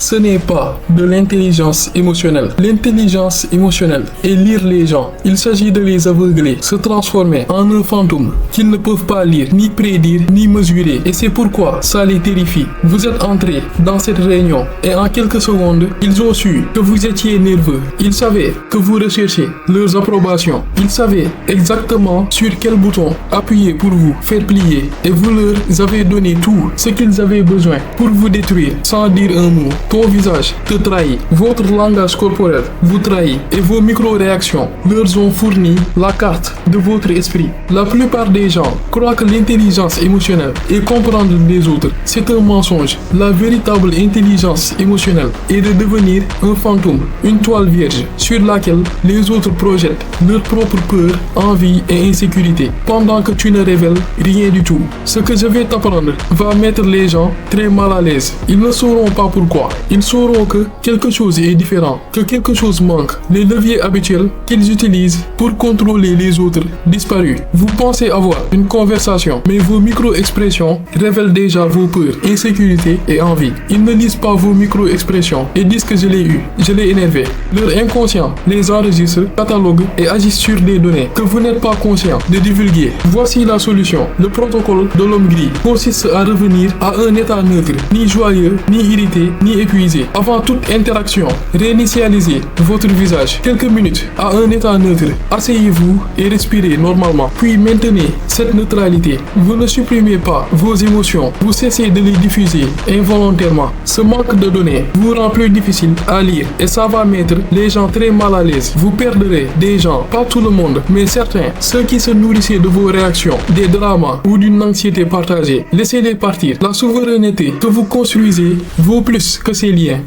ce n'est pas de l'intelligence émotionnelle. L'intelligence émotionnelle est lire les gens. Il s'agit de les aveugler, se transformer en un fantôme qu'ils ne peuvent pas lire, ni prédire, ni mesurer. Et c'est pourquoi ça les terrifie. Vous êtes entré dans cette réunion et en quelques secondes, ils ont su que vous étiez nerveux. Ils savaient que vous recherchez leurs approbations. Ils savaient exactement sur quel bouton appuyer pour vous faire plier. Et vous leur avez donné tout ce qu'ils avaient besoin pour vous détruire sans dire un mot. Ton visage te trahit, votre langage corporel vous trahit et vos micro-réactions leur ont fourni la carte de votre esprit. La plupart des gens croient que l'intelligence émotionnelle et comprendre les autres, c'est un mensonge. La véritable intelligence émotionnelle est de devenir un fantôme, une toile vierge sur laquelle les autres projettent leur propre peur, envie et insécurité pendant que tu ne révèles rien du tout. Ce que je vais t'apprendre va mettre les gens très mal à l'aise. Ils ne sauront pas pourquoi. Ils sauront que quelque chose est différent, que quelque chose manque. Les leviers habituels qu'ils utilisent pour contrôler les autres disparus. Vous pensez avoir une conversation, mais vos micro-expressions révèlent déjà vos peurs, insécurité et envie. Ils ne lisent pas vos micro-expressions et disent que je l'ai eu, je l'ai énervé. Leur inconscient les enregistre, catalogue et agissent sur des données que vous n'êtes pas conscient de divulguer. Voici la solution. Le protocole de l'homme gris consiste à revenir à un état neutre, ni joyeux, ni irrité, ni épuisé. Avant toute interaction, réinitialisez votre visage quelques minutes à un état neutre. Asseyez-vous et respirez normalement. Puis maintenez cette neutralité. Vous ne supprimez pas vos émotions. Vous cessez de les diffuser involontairement. Ce manque de données vous rend plus difficile à lire et ça va mettre les gens très mal à l'aise. Vous perdrez des gens, pas tout le monde, mais certains, ceux qui se nourrissaient de vos réactions, des dramas ou d'une anxiété partagée. Laissez-les partir. La souveraineté que vous construisez vaut plus que ces liens.